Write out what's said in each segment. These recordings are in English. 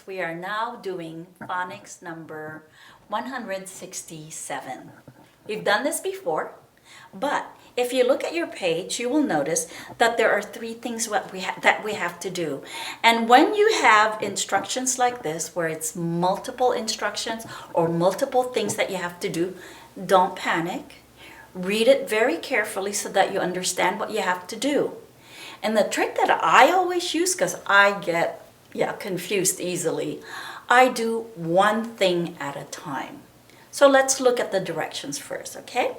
We are now doing phonics number 167. We've done this before, but if you look at your page, you will notice that there are three things that we have to do. And when you have instructions like this, where it's multiple instructions or multiple things that you have to do, don't panic. Read it very carefully so that you understand what you have to do. And the trick that I always use, because I get confused easily, I do one thing at a time. So let's look at the directions first, okay?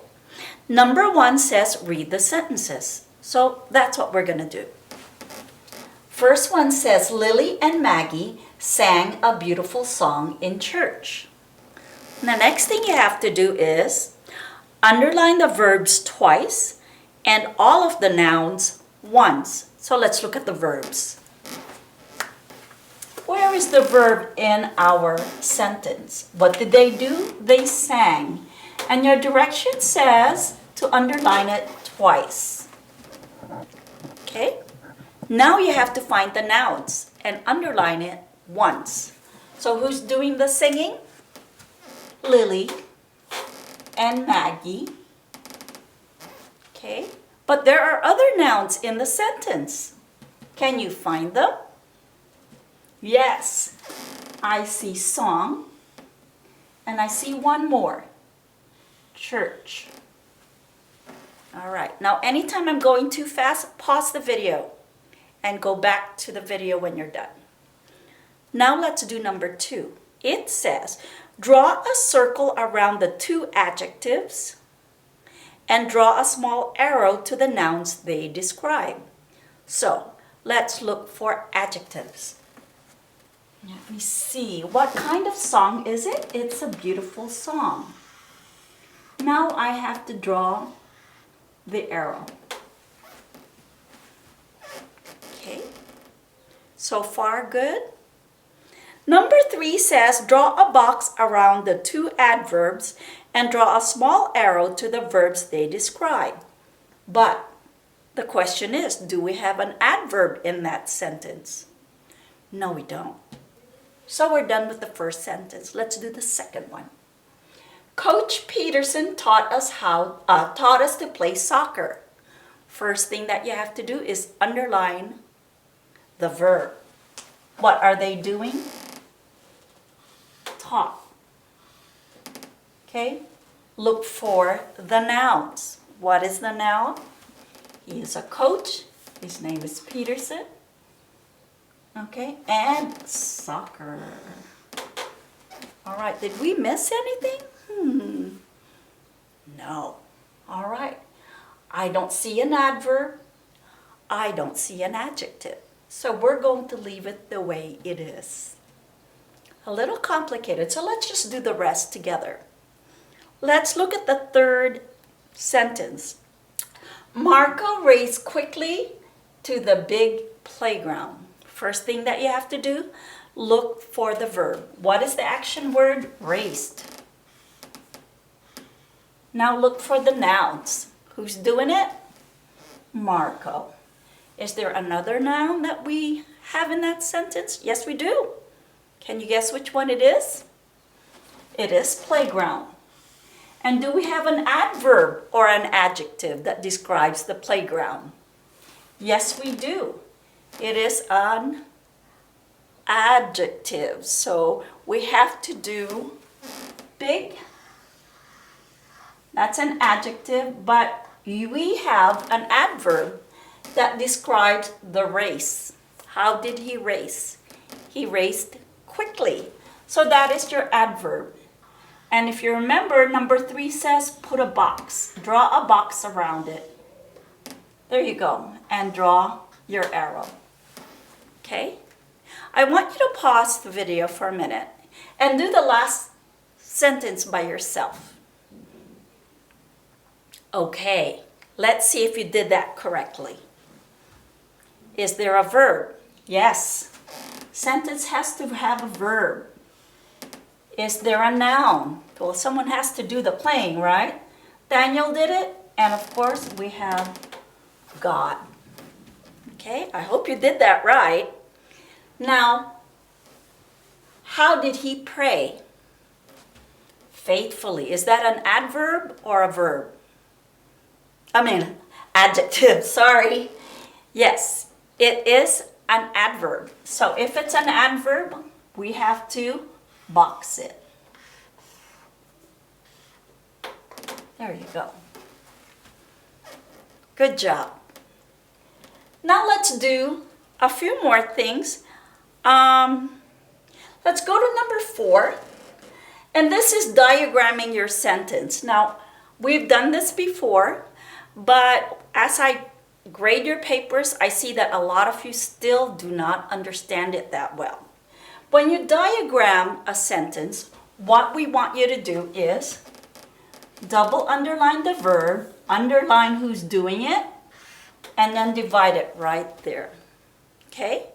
Number 1 says read the sentences. So that's what we're going to do. First one says Lily and Maggie sang a beautiful song in church. The next thing you have to do is underline the verbs twice and all of the nouns once. So let's look at the verbs. Where is the verb in our sentence? What did they do? They sang. And your direction says to underline it twice. Okay? Now you have to find the nouns and underline it once. So who's doing the singing? Lily and Maggie. Okay? But there are other nouns in the sentence. Can you find them? Yes. I see song. And I see one more. Church. All right. Now, anytime I'm going too fast, pause the video and go back to the video when you're done. Now let's do number 2. It says, draw a circle around the 2 adjectives and draw a small arrow to the nouns they describe. So, let's look for adjectives. Let me see. What kind of song is it? It's a beautiful song. Now I have to draw the arrow. Okay. So far, good. Number 3 says, draw a box around the 2 adverbs and draw a small arrow to the verbs they describe. But the question is, do we have an adverb in that sentence? No, we don't. So we're done with the first sentence. Let's do the second one. Coach Peterson taught us to play soccer. First thing that you have to do is underline the verb. What are they doing? Taught. Okay? Look for the nouns. What is the noun? He is a coach. His name is Peterson. Okay, and soccer. All right, did we miss anything? No. All right. I don't see an adverb. I don't see an adjective. So we're going to leave it the way it is. A little complicated, so let's just do the rest together. Let's look at the third sentence. Marco raced quickly to the big playground. First thing that you have to do, look for the verb. What is the action word? Raced. Now look for the nouns. Who's doing it? Marco. Is there another noun that we have in that sentence? Yes, we do. Can you guess which one it is? It is playground. And do we have an adverb or an adjective that describes the playground? Yes, we do. It is an adjective. So we have to do big. That's an adjective, but we have an adverb that describes the race. How did he race? He raced quickly. So that is your adverb. And if you remember, number 3 says put a box. Draw a box around it. There you go. And draw your arrow. Okay? I want you to pause the video for a minute and do the last sentence by yourself. Okay, let's see if you did that correctly. Is there a verb? Yes. Sentence has to have a verb. Is there a noun? Well, someone has to do the playing, right? Daniel did it, and of course we have God. Okay, I hope you did that right. Now, How did he pray? Faithfully. Is that an adverb or a verb? I mean, adjective, sorry. Yes, it is an adverb. So if it's an adverb, we have to box it. There you go. Good job. Now let's do a few more things. Let's go to number 4. And this is diagramming your sentence. Now, we've done this before, but as I grade your papers, I see that a lot of you still do not understand it that well. When you diagram a sentence, what we want you to do is double underline the verb, underline who's doing it, and then divide it right there. Okay?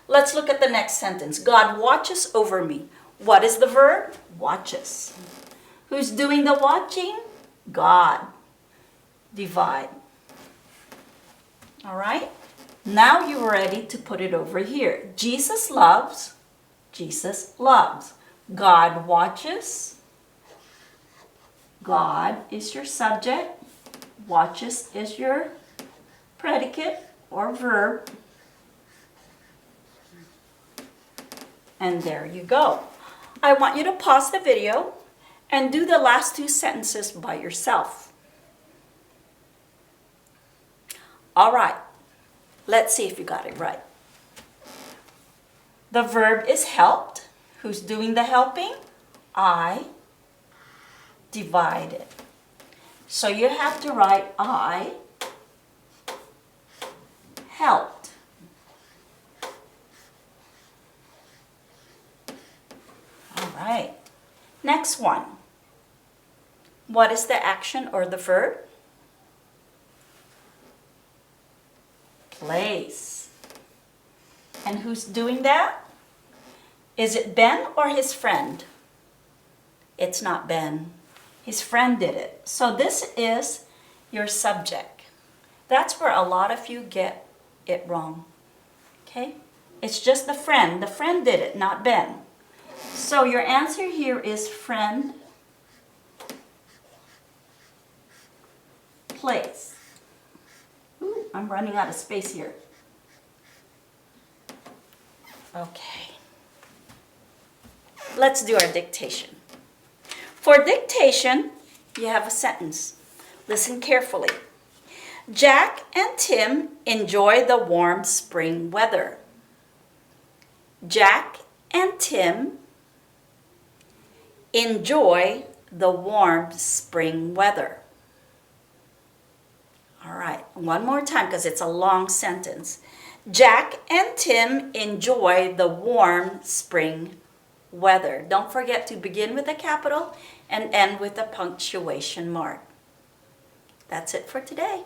Let's look at the next sentence. God watches over me. What is the verb? Watches. Who's doing the watching? God. Divide. All right? Now you're ready to put it over here. Jesus loves. Jesus loves. God watches. God is your subject. Watches is your predicate or verb. And there you go. I want you to pause the video and do the last 2 sentences by yourself. All right. Let's see if you got it right. The verb is helped. Who's doing the helping? I. Divided. So you have to write I helped. All right. Next one. What is the action or the verb? Place. And who's doing that? Is it Ben or his friend? It's not Ben. His friend did it. So this is your subject. That's where a lot of you get it wrong. Okay? It's just the friend. The friend did it, not Ben. So your answer here is friend, place. Ooh, I'm running out of space here. Okay. Let's do our dictation. For dictation, you have a sentence. Listen carefully. Jack and Tim enjoy the warm spring weather. Jack and Tim enjoy the warm spring weather. All right, one more time because it's a long sentence. Jack and Tim enjoy the warm spring weather. Don't forget to begin with a capital and end with a punctuation mark. That's it for today.